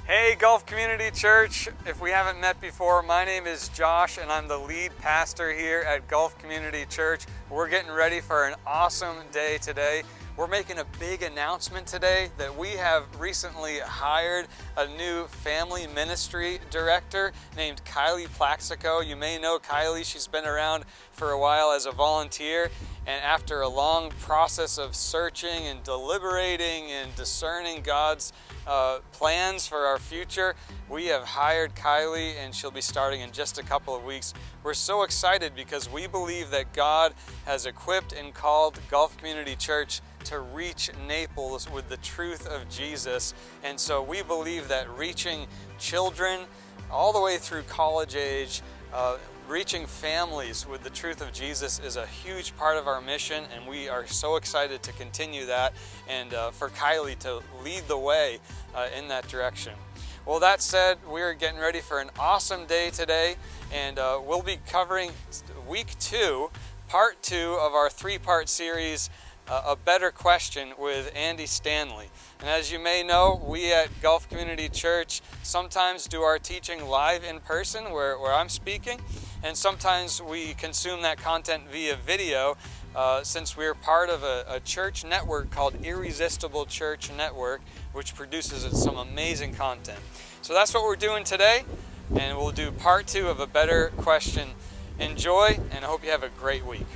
Hey Gulf Community Church, if we haven't met before, my name is Josh and I'm the lead pastor here at Gulf Community Church. We're getting ready for an awesome day today. We're making a big announcement today that we have recently hired a new family ministry director named Kylie Plaxico. You may know Kylie, she's been around for a while as a volunteer, and after a long process of searching and deliberating and discerning God's plans for our future, we have hired Kylie and she'll be starting in just a couple of weeks. We're so excited because we believe that God has equipped and called Gulf Community Church to reach Naples with the truth of Jesus. And so we believe that reaching children all the way through college age, reaching families with the truth of Jesus is a huge part of our mission, and we are so excited to continue that and for Kylie to lead the way in that direction. Well, that said, we're getting ready for an awesome day today, and we'll be covering week 2, part 2 of our 3-part series, A Better Question with Andy Stanley. And as you may know, we at Gulf Community Church sometimes do our teaching live in person where I'm speaking, and sometimes we consume that content via video since we're part of a church network called Irresistible Church Network, which produces some amazing content. So that's what we're doing today, and we'll do part 2 of A Better Question. Enjoy, and I hope you have a great week.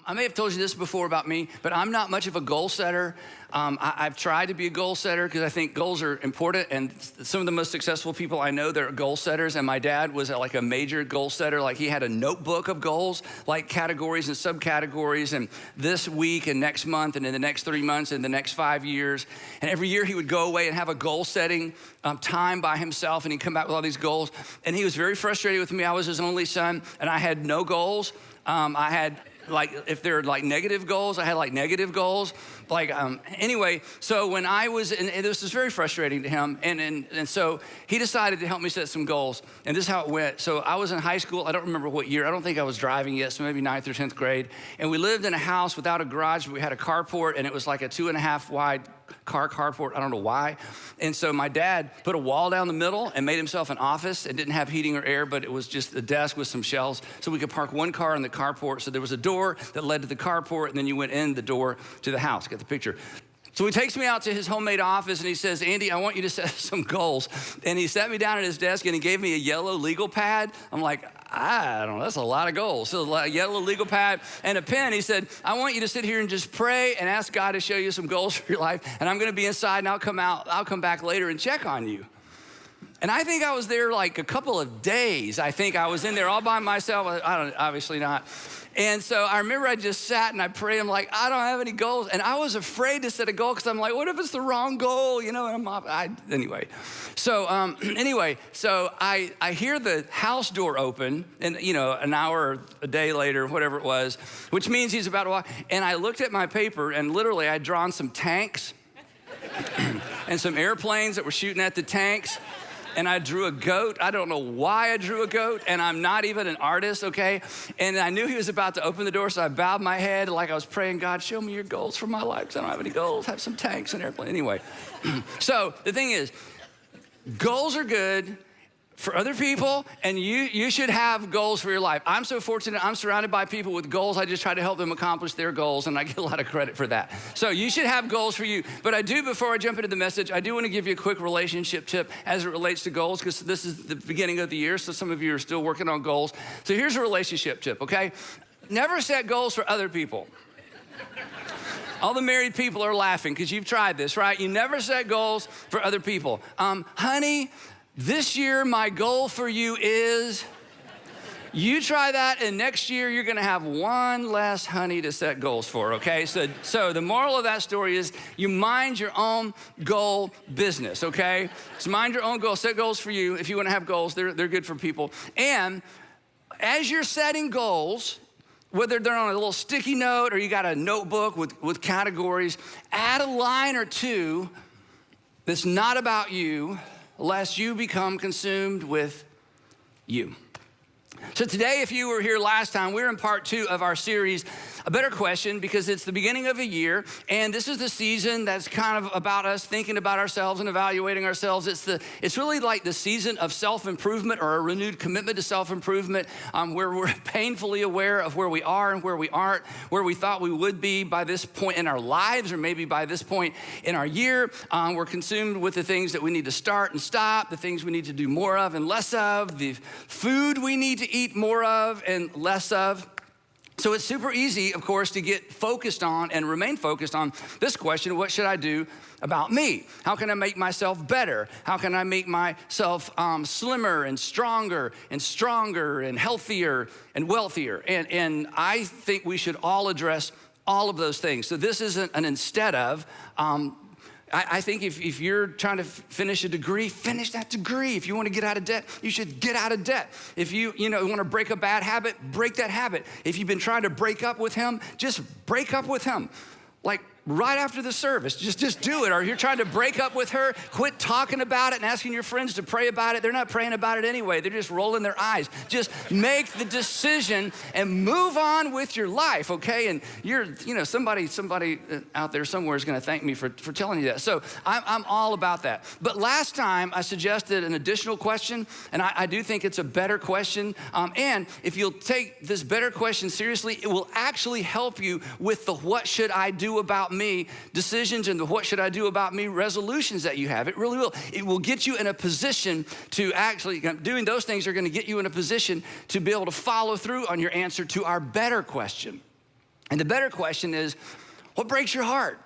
I may have told you this before about me, but I'm not much of a goal setter. I've tried to be a goal setter because I think goals are important, and some of the most successful people I know, they're goal setters, and my dad was like a major goal setter. Like, he had a notebook of goals, like categories and subcategories, and this week and next month and in the next 3 months and the next 5 years. And every year he would go away and have a goal setting time by himself, and he'd come back with all these goals. And he was very frustrated with me. I was his only son, and I had no goals. I had, like, if they're like negative goals, I had like negative goals. Like, anyway, so when I was, and this was very frustrating to him, and so he decided to help me set some goals, and this is how it went. So I was in high school, I don't remember what year, I don't think I was driving yet, so maybe 9th or 10th grade, and we lived in a house without a garage, but we had a carport, and it was like a 2.5 wide carport, I don't know why. And so my dad put a wall down the middle and made himself an office. It didn't have heating or air, but it was just a desk with some shelves, so we could park one car in the carport. So there was a door that led to the carport, and then you went in the door to the house. Get the picture. So he takes me out to his homemade office, and he says, "Andy, I want you to set some goals." And he sat me down at his desk, and he gave me a yellow legal pad. I'm like, I don't know, that's a lot of goals. So a yellow legal pad and a pen. He said, "I want you to sit here and just pray and ask God to show you some goals for your life. And I'm gonna be inside, and I'll come back later and check on you." And I think I was there like a couple of days. I think I was in there all by myself. Obviously not. And so I remember I just sat and I prayed. I'm like, I don't have any goals. And I was afraid to set a goal because I'm like, what if it's the wrong goal? You know, and anyway. So I hear the house door open, and you know, an hour or a day later, whatever it was, which means he's about to walk. And I looked at my paper, and literally I'd drawn some tanks and some airplanes that were shooting at the tanks. And I drew a goat. I don't know why I drew a goat, and I'm not even an artist, okay? And I knew he was about to open the door, so I bowed my head like I was praying, "God, show me your goals for my life, because I don't have any goals. Have some tanks and airplanes." Anyway, so the thing is, goals are good for other people, and you should have goals for your life. I'm so fortunate, I'm surrounded by people with goals. I just try to help them accomplish their goals, and I get a lot of credit for that. So you should have goals for you. But I do, before I jump into the message, I do want to give you a quick relationship tip as it relates to goals, because this is the beginning of the year, so some of you are still working on goals. So here's a relationship tip, okay? Never set goals for other people. All the married people are laughing because you've tried this, right? You never set goals for other people. Honey, this year my goal for you is, you try that and next year you're gonna have one less honey to set goals for, okay? So the moral of that story is you mind your own goal business, okay? So mind your own goals, set goals for you. If you wanna have goals, they're good for people. And as you're setting goals, whether they're on a little sticky note or you got a notebook with categories, add a line or two that's not about you, lest you become consumed with you. So today, if you were here last time, we're in part 2 of our series, A Better Question, because it's the beginning of a year, and this is the season that's kind of about us thinking about ourselves and evaluating ourselves. It's really like the season of self-improvement or a renewed commitment to self-improvement, where we're painfully aware of where we are and where we aren't, where we thought we would be by this point in our lives or maybe by this point in our year. We're consumed with the things that we need to start and stop, the things we need to do more of and less of, the food we need to eat more of and less of. So it's super easy, of course, to get focused on and remain focused on this question: what should I do about me? How can I make myself better? How can I make myself slimmer and stronger and healthier and wealthier? And I think we should all address all of those things. So this isn't an instead of. I think if you're trying to finish a degree, finish that degree. If you want to get out of debt, you should get out of debt. If you want to break a bad habit, break that habit. If you've been trying to break up with him, just break up with him. Like right after the service, just do it. Or if you're trying to break up with her, quit talking about it and asking your friends to pray about it. They're not praying about it anyway. They're just rolling their eyes. Just make the decision and move on with your life, okay? And somebody out there somewhere is going to thank me for telling you that. So I'm all about that. But last time I suggested an additional question, and I do think it's a better question. And if you'll take this better question seriously, it will actually help you with the what should I do about me decisions and the what should I do about me resolutions that you have. It really will. It will get you in a position to actually, doing those things are going to get you in a position to be able to follow through on your answer to our better question. And the better question is, what breaks your heart?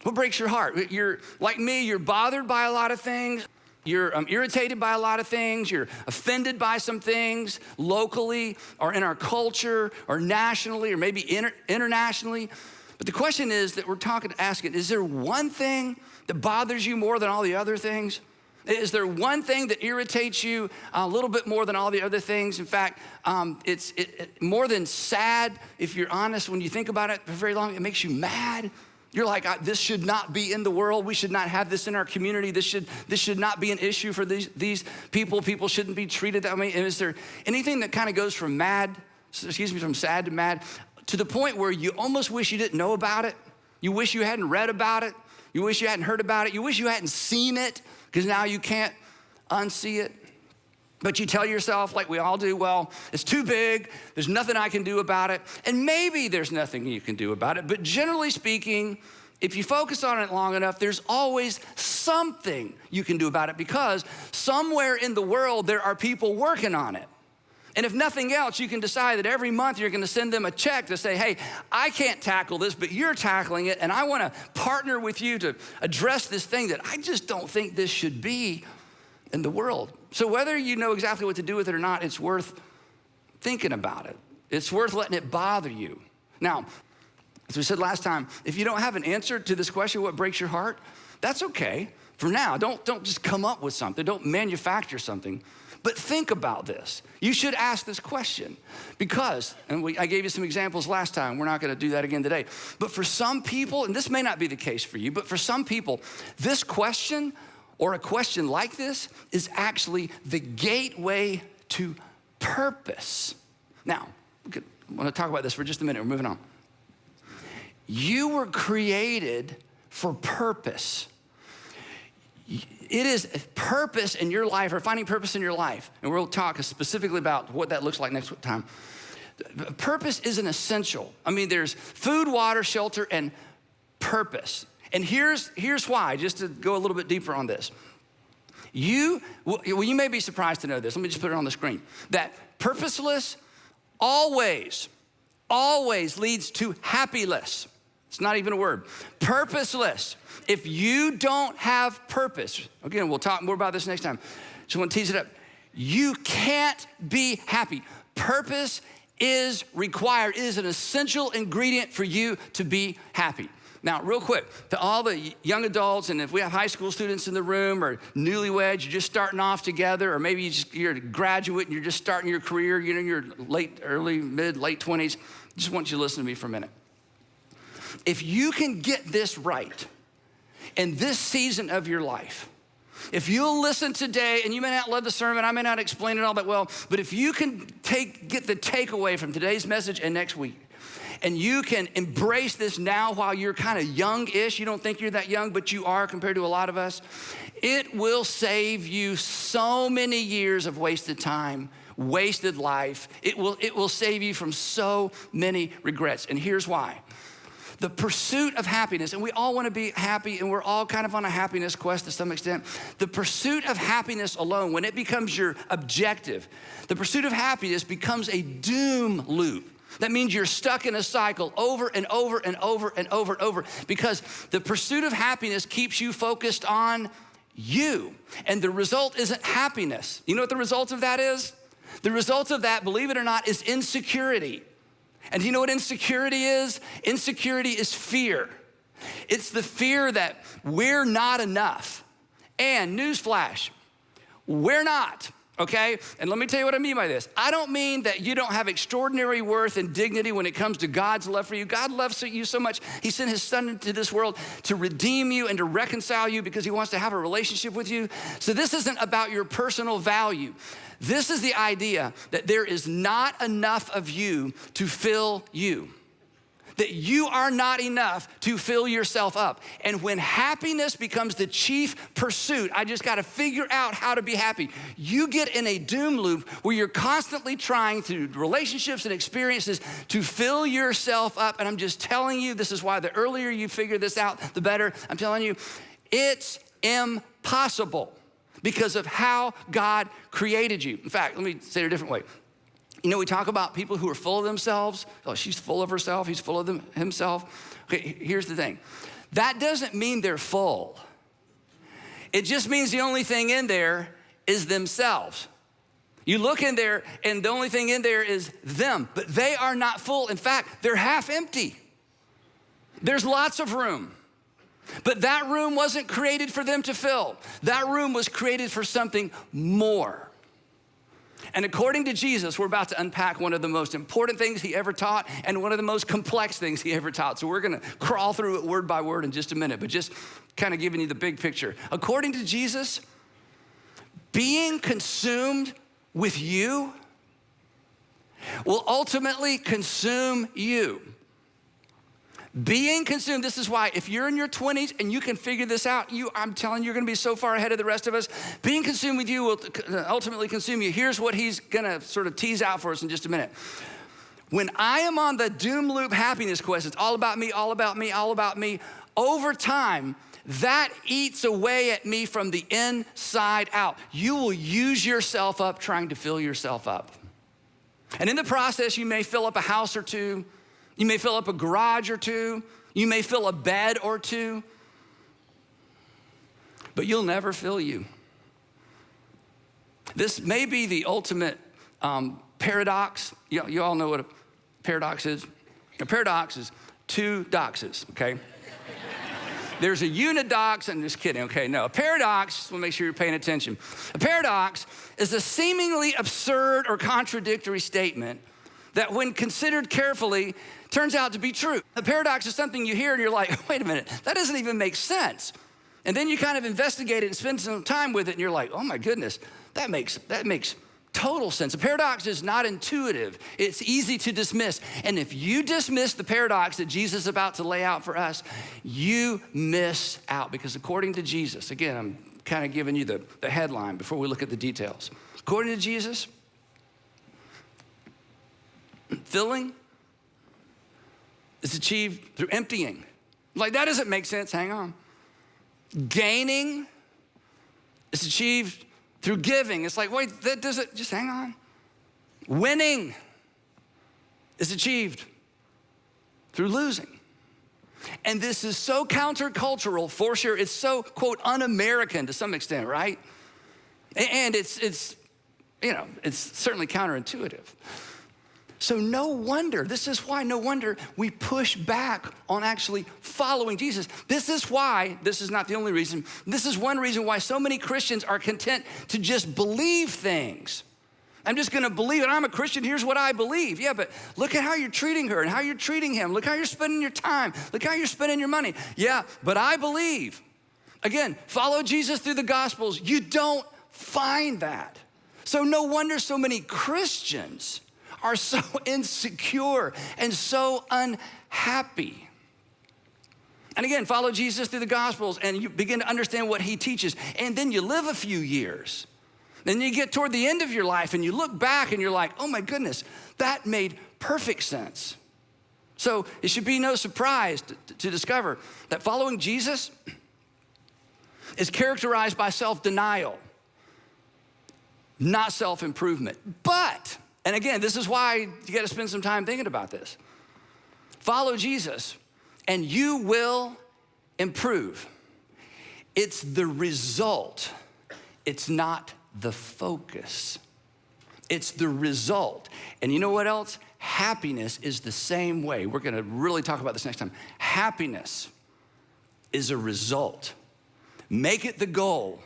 What breaks your heart? You're like me, you're bothered by a lot of things. You're irritated by a lot of things. You're offended by some things locally or in our culture or nationally or maybe internationally. But the question is that we're asking, is there one thing that bothers you more than all the other things? Is there one thing that irritates you a little bit more than all the other things? In fact, it's more than sad, if you're honest, when you think about it for very long, it makes you mad. You're like, this should not be in the world. We should not have this in our community. This should not be an issue for these people. People shouldn't be treated that way. And is there anything that kind of goes from from sad to mad, to the point where you almost wish you didn't know about it? You wish you hadn't read about it. You wish you hadn't heard about it. You wish you hadn't seen it, because now you can't unsee it. But you tell yourself, like we all do, well, it's too big. There's nothing I can do about it. And maybe there's nothing you can do about it. But generally speaking, if you focus on it long enough, there's always something you can do about it, because somewhere in the world there are people working on it. And if nothing else, you can decide that every month you're going to send them a check to say, hey, I can't tackle this, but you're tackling it, and I want to partner with you to address this thing that I just don't think this should be in the world. So whether you know exactly what to do with it or not, it's worth thinking about it. It's worth letting it bother you. Now, as we said last time, if you don't have an answer to this question, what breaks your heart, that's okay. For now, don't just come up with something. Don't manufacture something. But think about this. You should ask this question because, I gave you some examples last time. We're not going to do that again today. But for some people, and this may not be the case for you, but for some people, this question or a question like this is actually the gateway to purpose. Now, I want to talk about this for just a minute. We're moving on. You were created for purpose. It is purpose in your life, or finding purpose in your life. And we'll talk specifically about what that looks like next time. Purpose is an essential. I mean, there's food, water, shelter, and purpose. And here's why, just to go a little bit deeper on this. You may be surprised to know this. Let me just put it on the screen. That purposeless, always leads to happiless. It's not even a word. Purposeless. If you don't have purpose, again, we'll talk more about this next time. Just want to tease it up. You can't be happy. Purpose is required. It is an essential ingredient for you to be happy. Now, real quick, to all the young adults, and if we have high school students in the room or newlyweds, you're just starting off together, or maybe you're a graduate and you're just starting your career, you're in your late 20s, just want you to listen to me for a minute. If you can get this right in this season of your life, if you'll listen today, and you may not love the sermon, I may not explain it all that well, but if you can get the takeaway from today's message and next week, and you can embrace this now while you're kind of young-ish, you don't think you're that young, but you are compared to a lot of us, it will save you so many years of wasted time, wasted life. It will save you from so many regrets, and here's why. The pursuit of happiness, and we all want to be happy, and we're all kind of on a happiness quest to some extent. The pursuit of happiness alone, when it becomes your objective, the pursuit of happiness becomes a doom loop. That means you're stuck in a cycle over and over and over and over and over, because the pursuit of happiness keeps you focused on you, and the result isn't happiness. You know what the result of that is? The result of that, believe it or not, is insecurity. And do you know what insecurity is? Insecurity is fear. It's the fear that we're not enough. And newsflash, we're not, okay? And let me tell you what I mean by this. I don't mean that you don't have extraordinary worth and dignity when it comes to God's love for you. God loves you so much, he sent his son into this world to redeem you and to reconcile you because he wants to have a relationship with you. So this isn't about your personal value. This is the idea that there is not enough of you to fill you. That you are not enough to fill yourself up. And when happiness becomes the chief pursuit, I just gotta figure out how to be happy. You get in a doom loop where you're constantly trying through relationships and experiences to fill yourself up. And I'm just telling you, this is why the earlier you figure this out, the better. I'm telling you, it's impossible because of how God created you. In fact, let me say it a different way. You know, we talk about people who are full of themselves. Oh, she's full of herself, he's full of himself. Okay, here's the thing. That doesn't mean they're full. It just means the only thing in there is themselves. You look in there and the only thing in there is them, but they are not full. In fact, they're half empty. There's lots of room. But that room wasn't created for them to fill. That room was created for something more. And according to Jesus, we're about to unpack one of the most important things he ever taught and one of the most complex things he ever taught. So we're gonna crawl through it word by word in just a minute, but just kind of giving you the big picture. According to Jesus, being consumed with you will ultimately consume you. Being consumed, this is why if you're in your 20s and you can figure this out, I'm telling you, you're gonna be so far ahead of the rest of us. Being consumed with you will ultimately consume you. Here's what he's gonna sort of tease out for us in just a minute. When I am on the doom loop happiness quest, it's all about me, all about me, all about me, over time, that eats away at me from the inside out. You will use yourself up trying to fill yourself up. And in the process, you may fill up a house or two, you may fill up a garage or two. You may fill a bed or two. But you'll never fill you. This may be the ultimate paradox. You all know what a paradox is. A paradox is two doxes, okay? There's a unidox, and just kidding, okay, no. A paradox, just want to make sure you're paying attention. A paradox is a seemingly absurd or contradictory statement that when considered carefully, turns out to be true. A paradox is something you hear and you're like, wait a minute, that doesn't even make sense. And then you kind of investigate it and spend some time with it and you're like, oh my goodness, that makes total sense. A paradox is not intuitive. It's easy to dismiss. And if you dismiss the paradox that Jesus is about to lay out for us, you miss out. Because according to Jesus, again, I'm kind of giving you the headline before we look at the details. According to Jesus, filling is achieved through emptying. Like, that doesn't make sense, hang on. Gaining is achieved through giving. It's like, wait, that doesn't, just hang on. Winning is achieved through losing. And this is so countercultural, for sure. It's so, quote, un-American to some extent, right? And it's certainly counterintuitive. So no wonder, this is why no wonder we push back on actually following Jesus. This is why, this is not the only reason, this is one reason why so many Christians are content to just believe things. I'm just gonna believe it. I'm a Christian, here's what I believe. Yeah, but look at how you're treating her and how you're treating him. Look how you're spending your time. Look how you're spending your money. Yeah, but I believe. Again, follow Jesus through the Gospels. You don't find that. So no wonder so many Christians are so insecure and so unhappy. And again, follow Jesus through the Gospels and you begin to understand what he teaches. And then you live a few years. Then you get toward the end of your life and you look back and you're like, oh my goodness, that made perfect sense. So it should be no surprise to discover that following Jesus is characterized by self-denial, not self-improvement. But, and again, this is why you gotta spend some time thinking about this. Follow Jesus and you will improve. It's the result, it's not the focus. It's the result. And you know what else? Happiness is the same way. We're gonna really talk about this next time. Happiness is a result. Make it the goal,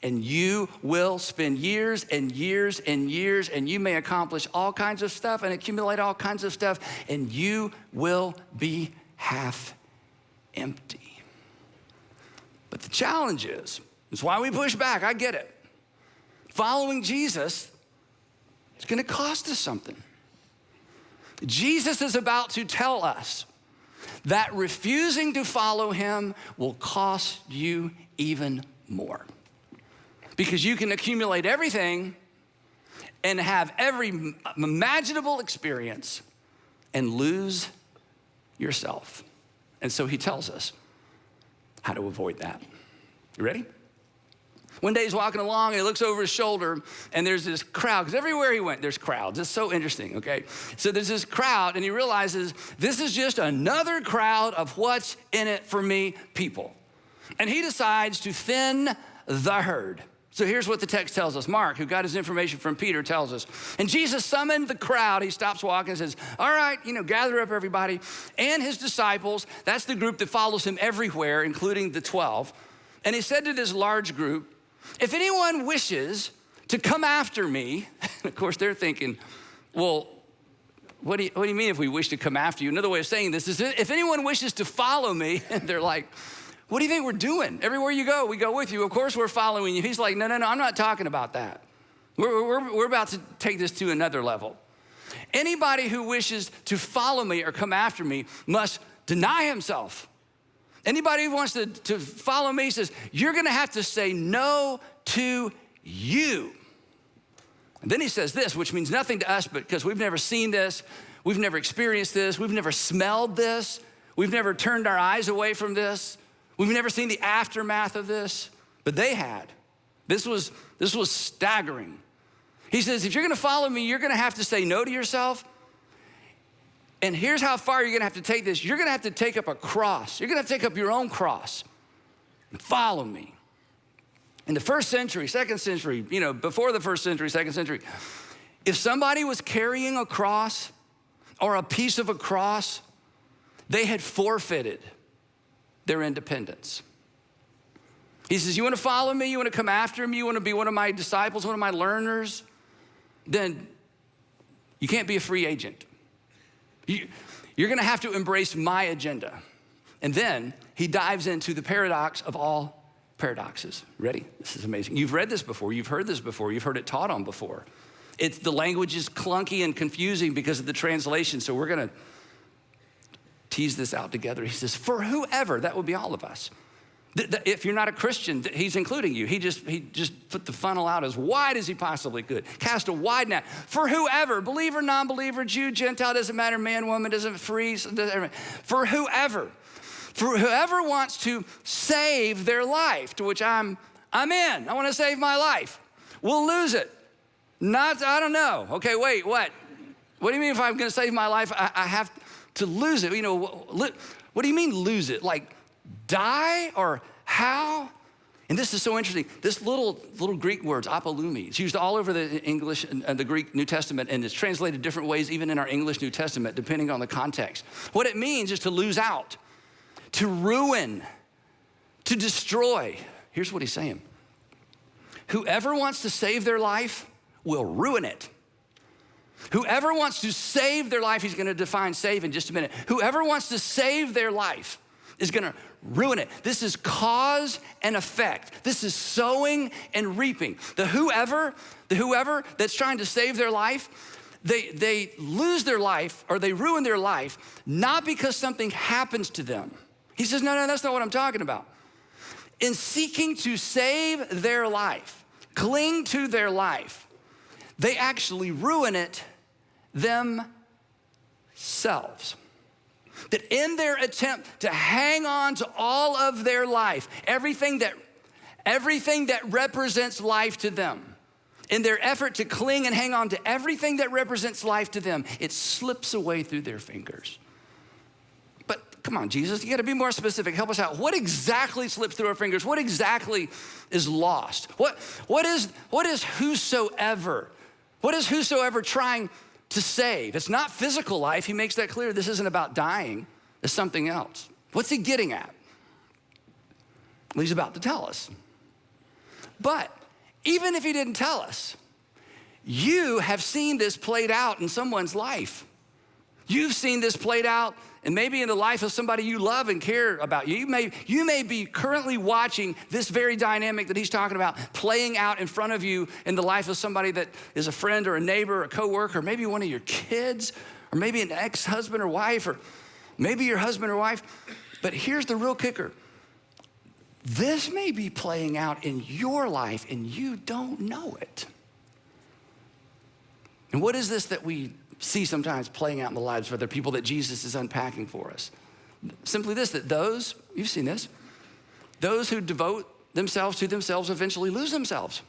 and you will spend years and years and years, and you may accomplish all kinds of stuff and accumulate all kinds of stuff, and you will be half empty. But the challenge is, it's why we push back, I get it. Following Jesus is gonna cost us something. Jesus is about to tell us that refusing to follow him will cost you even more. Because you can accumulate everything and have every imaginable experience and lose yourself. And so he tells us how to avoid that. You ready? One day he's walking along and he looks over his shoulder and there's this crowd, because everywhere he went, there's crowds. It's so interesting, okay? So there's this crowd and he realizes this is just another crowd of what's in it for me people. And he decides to thin the herd. So here's what the text tells us. Mark, who got his information from Peter, tells us. And Jesus summoned the crowd. He stops walking and says, all right, gather up everybody. And his disciples, that's the group that follows him everywhere, including the 12. And he said to this large group, if anyone wishes to come after me, of course they're thinking, well, what do you mean if we wish to come after you? Another way of saying this is if anyone wishes to follow me, and they're like, what do you think we're doing? Everywhere you go, we go with you. Of course we're following you. He's like, no, I'm not talking about that. We're about to take this to another level. Anybody who wishes to follow me or come after me must deny himself. Anybody who wants to follow me says, you're gonna have to say no to you. And then he says this, which means nothing to us, but because we've never seen this, we've never experienced this, we've never smelled this, we've never turned our eyes away from this, we've never seen the aftermath of this, but they had. This was staggering. He says, if you're gonna follow me, you're gonna have to say no to yourself. And here's how far you're gonna have to take this. You're gonna have to take up a cross. You're gonna have to take up your own cross and follow me. In the first century, second century, before the first century, second century, if somebody was carrying a cross or a piece of a cross, they had forfeited their independence. He says, you wanna follow me? You wanna come after me? You wanna be one of my disciples, one of my learners? Then you can't be a free agent. You're gonna have to embrace my agenda. And then he dives into the paradox of all paradoxes. Ready? This is amazing. You've read this before, you've heard this before, you've heard it taught on before. The language is clunky and confusing because of the translation, so we're gonna tease this out together. He says, for whoever, that would be all of us. If you're not a Christian, he's including you. He just put the funnel out as wide as he possibly could. Cast a wide net. For whoever, believer, non-believer, Jew, Gentile, doesn't matter, man, woman, doesn't free, for whoever wants to save their life, to which I'm in. I want to save my life. We'll lose it. I don't know. Okay, wait, what? What do you mean if I'm gonna save my life, I have to lose it? You know, what do you mean lose it? Like die or how? And this is so interesting. This little Greek words, apolumi, it's used all over the English and the Greek New Testament, and it's translated different ways even in our English New Testament, depending on the context. What it means is to lose out, to ruin, to destroy. Here's what he's saying. Whoever wants to save their life will ruin it. Whoever wants to save their life, he's gonna define save in just a minute. Whoever wants to save their life is gonna ruin it. This is cause and effect. This is sowing and reaping. The whoever that's trying to save their life, they lose their life or they ruin their life, not because something happens to them. He says, no, that's not what I'm talking about. In seeking to save their life, cling to their life, they actually ruin it themselves. That in their attempt to hang on to all of their life, everything that represents life to them, in their effort to cling and hang on to everything that represents life to them, it slips away through their fingers. But come on, Jesus, you gotta be more specific. Help us out. What exactly slips through our fingers? What exactly is lost? What is whosoever? What is whosoever trying to save? It's not physical life. He makes that clear. This isn't about dying. It's something else. What's he getting at? Well, he's about to tell us. But even if he didn't tell us, you have seen this played out in someone's life. You've seen this played out and maybe in the life of somebody you love and care about. You may be currently watching this very dynamic that he's talking about playing out in front of you in the life of somebody that is a friend or a neighbor or a coworker, or maybe one of your kids, or maybe an ex-husband or wife, or maybe your husband or wife. But here's the real kicker. This may be playing out in your life and you don't know it. And what is this that we see sometimes playing out in the lives of other people that Jesus is unpacking for us? Simply this, that those, you've seen this, those who devote themselves to themselves eventually lose themselves.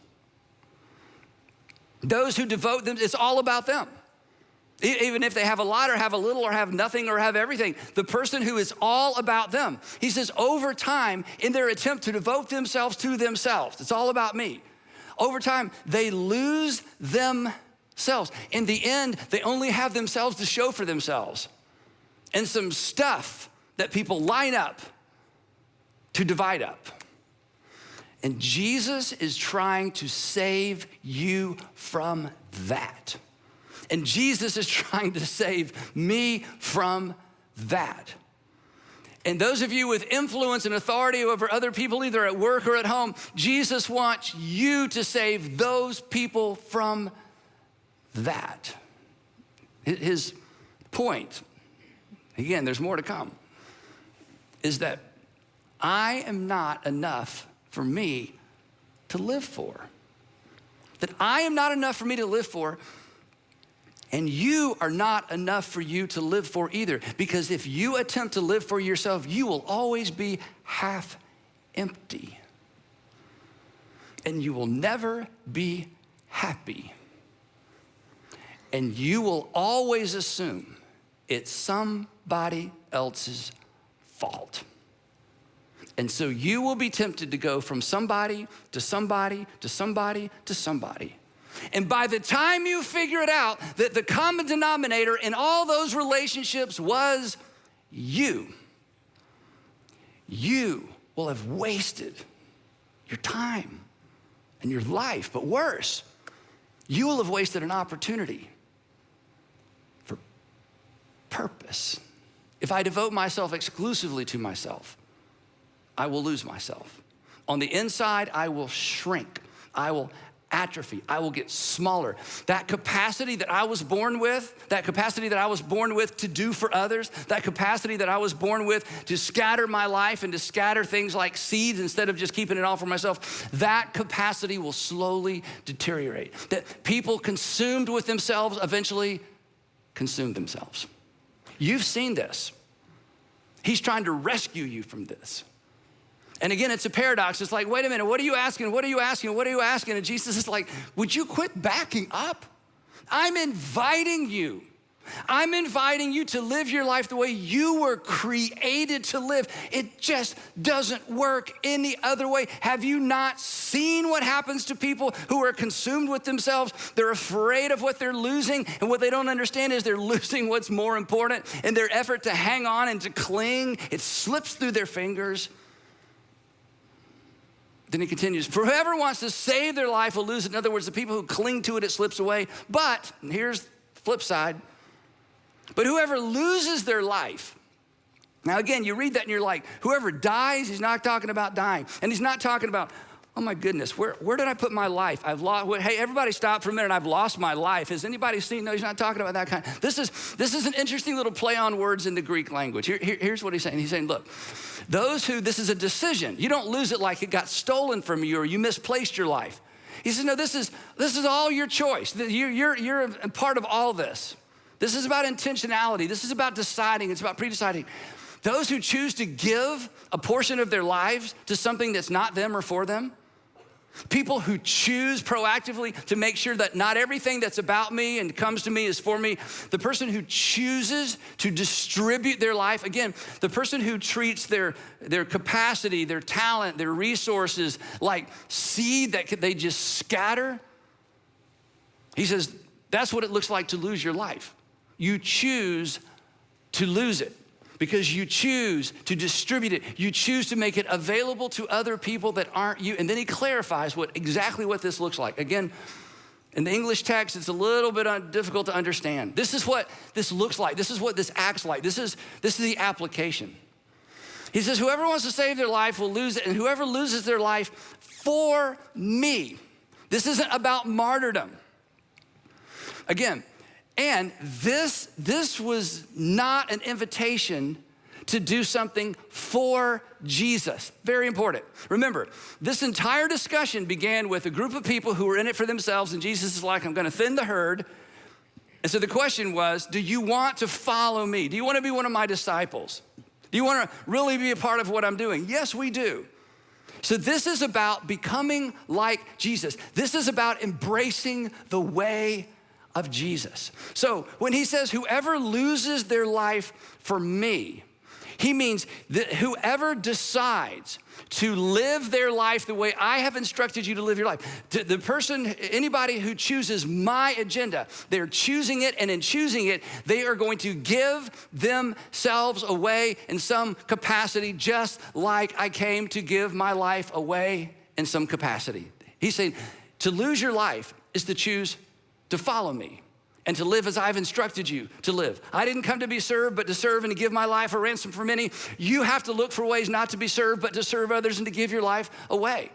Those who devote them, it's all about them. Even if they have a lot or have a little or have nothing or have everything, the person who is all about them, he says over time in their attempt to devote themselves to themselves, it's all about me. Over time, they lose themselves. In the end, they only have themselves to show for themselves and some stuff that people line up to divide up. And Jesus is trying to save you from that. And Jesus is trying to save me from that. And those of you with influence and authority over other people, either at work or at home, Jesus wants you to save those people from that. His point, again, there's more to come, is that I am not enough for me to live for. That I am not enough for me to live for, and you are not enough for you to live for either. Because if you attempt to live for yourself, you will always be half empty. And you will never be happy. And you will always assume it's somebody else's fault. And so you will be tempted to go from somebody to somebody to somebody to somebody. And by the time you figure it out that the common denominator in all those relationships was you will have wasted your time and your life. But worse, you will have wasted an opportunity for purpose. If I devote myself exclusively to myself, I will lose myself. On the inside, I will shrink. I will atrophy. I will get smaller. That capacity that I was born with, to do for others, that capacity that I was born with to scatter my life and to scatter things like seeds instead of just keeping it all for myself, that capacity will slowly deteriorate. That people consumed with themselves eventually consume themselves. You've seen this. He's trying to rescue you from this. And again, it's a paradox. It's like, wait a minute, what are you asking? What are you asking? What are you asking? And Jesus is like, would you quit backing up? I'm inviting you I'm inviting you to live your life the way you were created to live. It just doesn't work any other way. Have you not seen what happens to people who are consumed with themselves? They're afraid of what they're losing, and what they don't understand is they're losing what's more important. In their effort to hang on and to cling, it slips through their fingers. Then he continues, for whoever wants to save their life will lose it. In other words, the people who cling to it, it slips away. But, and here's the flip side, but whoever loses their life, now again, you read that and you're like, whoever dies, he's not talking about dying. And he's not talking about, oh my goodness, where did I put my life? I've lost, hey, everybody stop for a minute, I've lost my life. Has anybody seen? No, he's not talking about that kind. This is an interesting little play on words in the Greek language. Here's what he's saying. He's saying, look, those who, this is a decision. You don't lose it like it got stolen from you or you misplaced your life. He says, no, this is all your choice. You're a part of all this. This is about intentionality. This is about deciding. It's about pre-deciding. Those who choose to give a portion of their lives to something that's not them or for them, people who choose proactively to make sure that not everything that's about me and comes to me is for me, the person who chooses to distribute their life, again, the person who treats their capacity, their talent, their resources like seed that they just scatter, he says, that's what it looks like to lose your life. You choose to lose it because you choose to distribute it. You choose to make it available to other people that aren't you. And then he clarifies exactly what this looks like. Again, in the English text, it's a little bit difficult to understand. This is what this looks like. This is what this acts like. This is the application. He says, whoever wants to save their life will lose it, and whoever loses their life for me. This isn't about martyrdom. Again, and this was not an invitation to do something for Jesus. Very important. Remember, this entire discussion began with a group of people who were in it for themselves, and Jesus is like, I'm gonna thin the herd. And so the question was, do you want to follow me? Do you wanna be one of my disciples? Do you wanna really be a part of what I'm doing? Yes, we do. So this is about becoming like Jesus. This is about embracing the way of Jesus. So when he says, whoever loses their life for me, he means that whoever decides to live their life the way I have instructed you to live your life. The person, anybody who chooses my agenda, they're choosing it, and in choosing it, they are going to give themselves away in some capacity, just like I came to give my life away in some capacity. He's saying to lose your life is to choose to follow me and to live as I've instructed you to live. I didn't come to be served, but to serve and to give my life a ransom for many. You have to look for ways not to be served, but to serve others and to give your life away.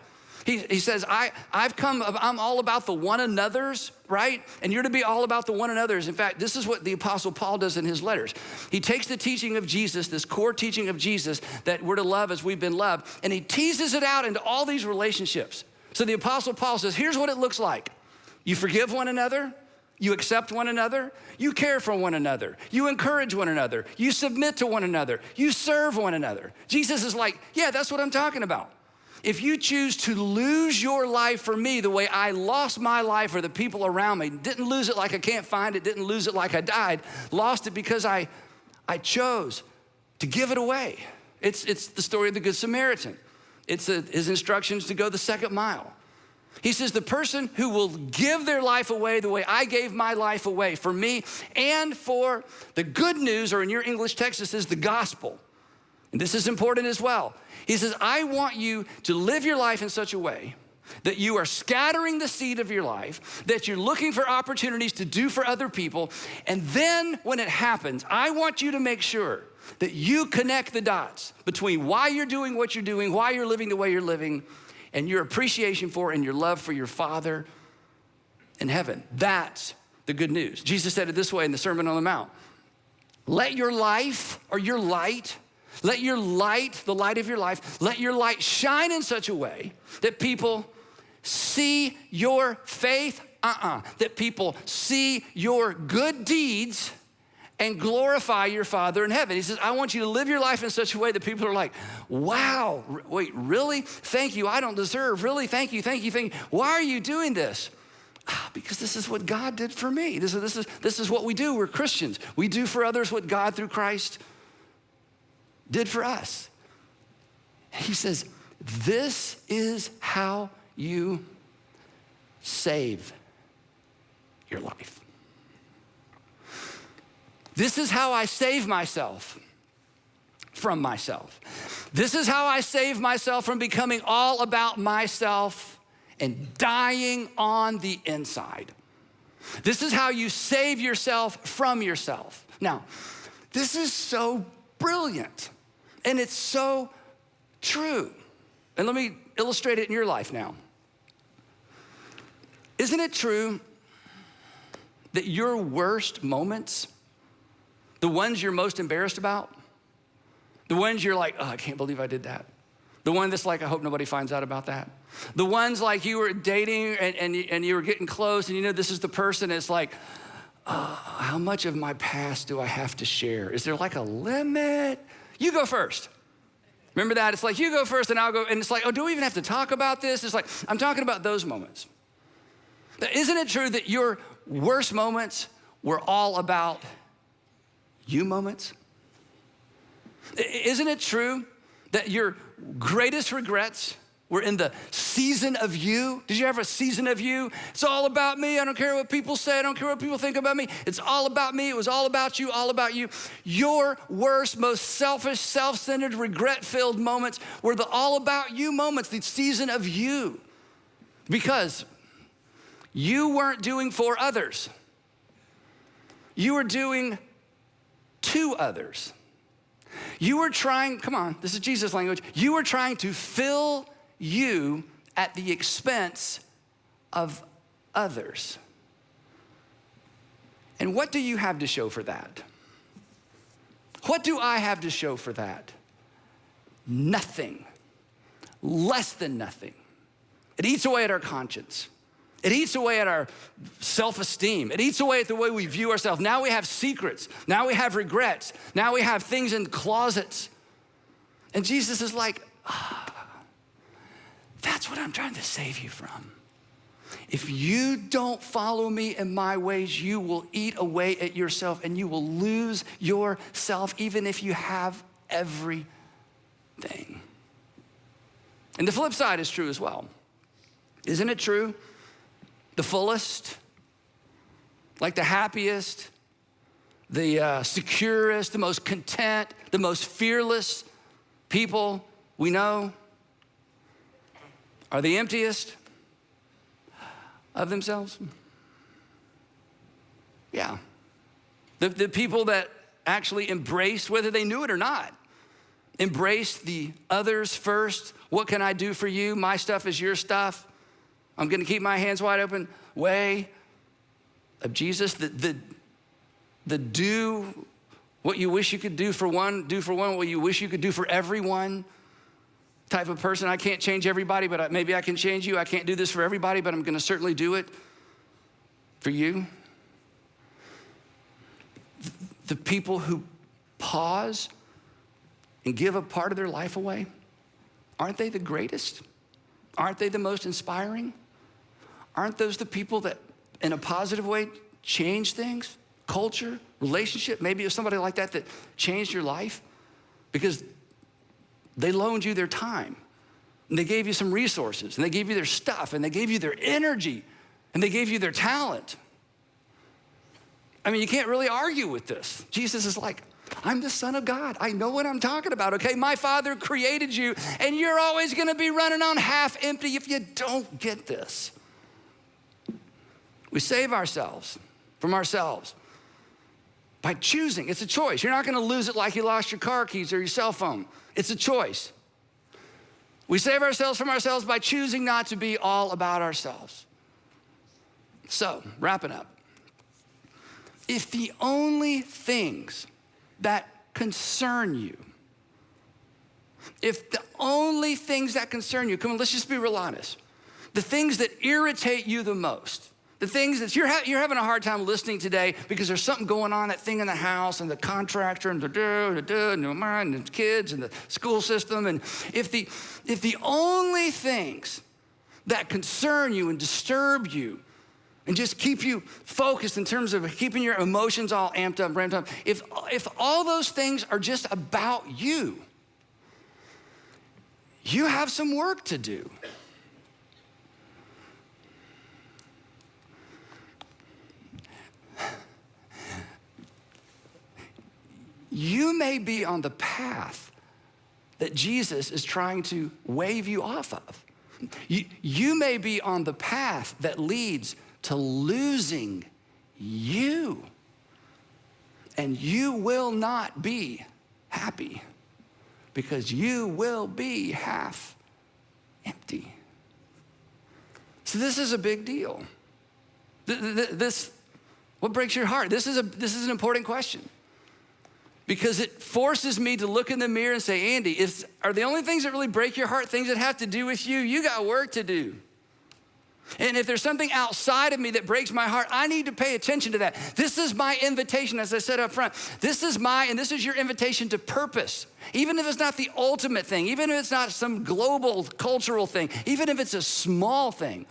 He says, I'm all about the one another's, right? And you're to be all about the one another's. In fact, this is what the Apostle Paul does in his letters. He takes the teaching of Jesus, this core teaching of Jesus, that we're to love as we've been loved, and he teases it out into all these relationships. So the Apostle Paul says, here's what it looks like. You forgive one another, you accept one another, you care for one another, you encourage one another, you submit to one another, you serve one another. Jesus is like, yeah, that's what I'm talking about. If you choose to lose your life for me the way I lost my life for the people around me, didn't lose it like I can't find it, didn't lose it like I died, lost it because I chose to give it away. It's the story of the Good Samaritan. It's his instructions to go the second mile. He says, the person who will give their life away the way I gave my life away for me and for the good news, or in your English text, it says the gospel. And this is important as well. He says, I want you to live your life in such a way that you are scattering the seed of your life, that you're looking for opportunities to do for other people. And then when it happens, I want you to make sure that you connect the dots between why you're doing what you're doing, why you're living the way you're living, and your appreciation for and your love for your Father in heaven. That's the good news. Jesus said it this way in the Sermon on the Mount. Let your life, or your light, let your light, the light of your life, let your light shine in such a way that people see your faith, that people see your good deeds and glorify your Father in heaven. He says, I want you to live your life in such a way that people are like, wow, wait, really? Thank you, I don't deserve. Really, thank you. Why are you doing this? Because this is what God did for me. This is what we do. We're Christians. We do for others what God through Christ did for us. He says, this is how you save your life. This is how I save myself from myself. This is how I save myself from becoming all about myself and dying on the inside. This is how you save yourself from yourself. Now, this is so brilliant and it's so true. And let me illustrate it in your life now. Isn't it true that your worst moments, the ones you're most embarrassed about, the ones you're like, oh, I can't believe I did that. The one that's like, I hope nobody finds out about that. The ones like you were dating and you were getting close and you know this is the person that's like, oh, how much of my past do I have to share? Is there like a limit? You go first. Remember that? It's like you go first and I'll go. And it's like, oh, do we even have to talk about this? It's like, I'm talking about those moments. Isn't it true that your worst moments were all about you moments? Isn't it true that your greatest regrets were in the season of you? Did you have a season of you? It's all about me. I don't care what people say. I don't care what people think about me. It's all about me. It was all about you, all about you. Your worst, most selfish, self-centered, regret-filled moments were the all about you moments, the season of you. Because you weren't doing for others. You were doing to others. You were trying, come on, this is Jesus language. You were trying to fill you at the expense of others. And what do you have to show for that? What do I have to show for that? Nothing. Less than nothing. It eats away at our conscience. It eats away at our self-esteem. It eats away at the way we view ourselves. Now we have secrets. Now we have regrets. Now we have things in closets. And Jesus is like, that's what I'm trying to save you from. If you don't follow me in my ways, you will eat away at yourself and you will lose yourself even if you have everything. And the flip side is true as well. Isn't it true? The fullest, like the happiest, the securest, the most content, the most fearless people we know are the emptiest of themselves. Yeah. The people that actually embraced, whether they knew it or not, embraced the others first. What can I do for you? My stuff is your stuff. I'm gonna keep my hands wide open way of Jesus, the do what you wish you could do for one what you wish you could do for everyone type of person. I can't change everybody, but maybe I can change you. I can't do this for everybody, but I'm gonna certainly do it for you. The people who pause and give a part of their life away, aren't they the greatest? Aren't they the most inspiring? Aren't those the people that, in a positive way, change things? Culture, relationship, maybe it's somebody like that changed your life because they loaned you their time and they gave you some resources and they gave you their stuff and they gave you their energy and they gave you their talent. I mean, you can't really argue with this. Jesus is like, I'm the Son of God. I know what I'm talking about, okay? My Father created you and you're always gonna be running on half empty if you don't get this. We save ourselves from ourselves by choosing. It's a choice. You're not gonna lose it like you lost your car keys or your cell phone. It's a choice. We save ourselves from ourselves by choosing not to be all about ourselves. So, wrapping up. If the only things that concern you, come on, let's just be real honest. The things that irritate you the most, the things that you're having a hard time listening today because there's something going on, that thing in the house and the contractor and the kids and the school system. And if the only things that concern you and disturb you and just keep you focused in terms of keeping your emotions all amped up, ramped up. If all those things are just about you, you have some work to do. You may be on the path that Jesus is trying to wave you off of. You may be on the path that leads to losing you. And you will not be happy because you will be half empty. So this is a big deal. What breaks your heart? This is an important question. Because it forces me to look in the mirror and say, Andy, are the only things that really break your heart things that have to do with you? You got work to do. And if there's something outside of me that breaks my heart, I need to pay attention to that. This is my invitation, as I said up front. This is your invitation to purpose. Even if it's not the ultimate thing, even if it's not some global cultural thing, even if it's a small thing,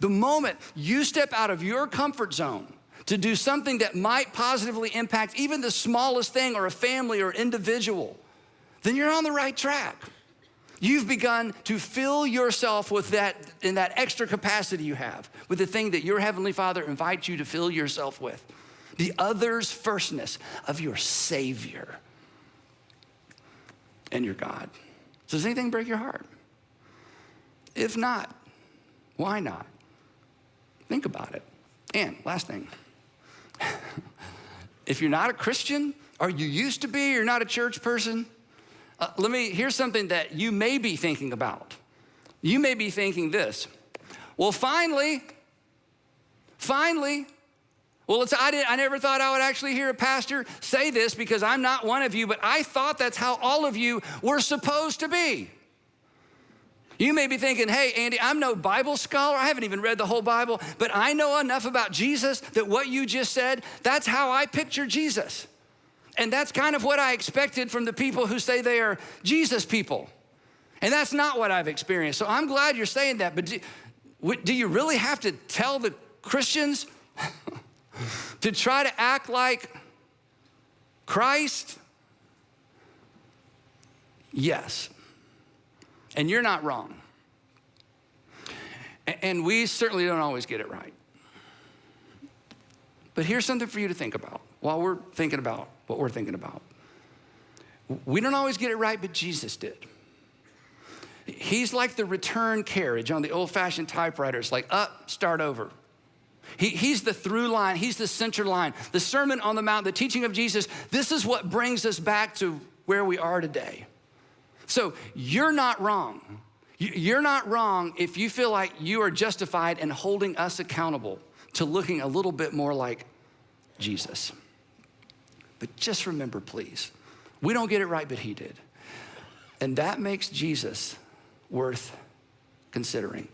the moment you step out of your comfort zone to do something that might positively impact even the smallest thing or a family or individual, then you're on the right track. You've begun to fill yourself with that, in that extra capacity you have, with the thing that your Heavenly Father invites you to fill yourself with, the others firstness of your Savior and your God. So does anything break your heart? If not, why not? Think about it. And last thing, if you're not a Christian, or you used to be, you're not a church person, here's something that you may be thinking about. You may be thinking this, well, finally, well, I never thought I would actually hear a pastor say this because I'm not one of you, but I thought that's how all of you were supposed to be. You may be thinking, hey, Andy, I'm no Bible scholar. I haven't even read the whole Bible, but I know enough about Jesus that what you just said, that's how I picture Jesus. And that's kind of what I expected from the people who say they are Jesus people. And that's not what I've experienced. So I'm glad you're saying that, but do you really have to tell the Christians to try to act like Christ? Yes. And you're not wrong. And we certainly don't always get it right. But here's something for you to think about while we're thinking about what we're thinking about. We don't always get it right, but Jesus did. He's like the return carriage on the old-fashioned typewriters, like up, start over. He's the through line, he's the center line. The Sermon on the Mount, the teaching of Jesus, this is what brings us back to where we are today. So you're not wrong. You're not wrong if you feel like you are justified in holding us accountable to looking a little bit more like Jesus. But just remember, please, we don't get it right, but he did. And that makes Jesus worth considering.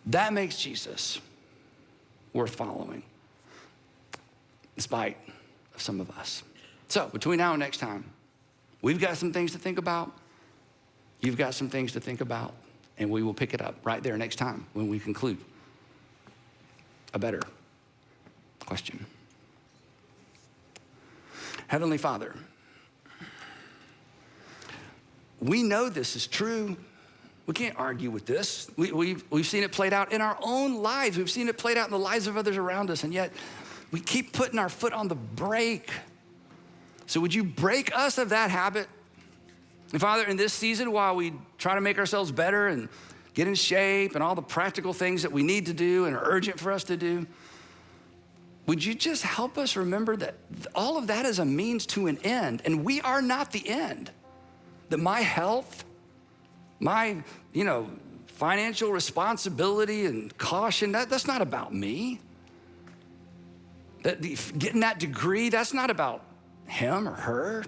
That makes Jesus worth following, in spite of some of us. So between now and next time, we've got some things to think about. You've got some things to think about, and we will pick it up right there next time when we conclude. A better question. Heavenly Father, we know this is true. We can't argue with this. We've seen it played out in our own lives. We've seen it played out in the lives of others around us, and yet we keep putting our foot on the brake. So would you break us of that habit? And Father, in this season, while we try to make ourselves better and get in shape and all the practical things that we need to do and are urgent for us to do, would you just help us remember that all of that is a means to an end, and we are not the end. That my health, my, financial responsibility and caution, that's not about me. That getting that degree, that's not about him or her.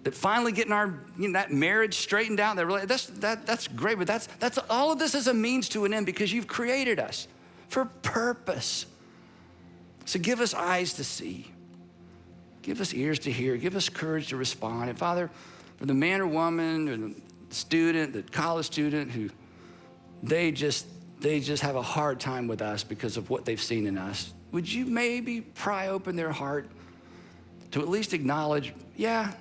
That finally getting our that marriage straightened out, that's great, but that's all of this is a means to an end because you've created us for purpose. So give us eyes to see, give us ears to hear, give us courage to respond. And Father, for the man or woman or the student, the college student who they just they just have a hard time with us because of what they've seen in us, would you maybe pry open their heart to at least acknowledge, yeah,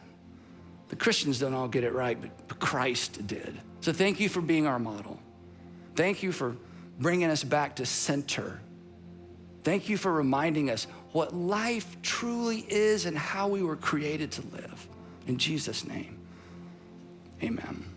the Christians don't all get it right, but Christ did. So thank you for being our model. Thank you for bringing us back to center. Thank you for reminding us what life truly is and how we were created to live. In Jesus' name, amen.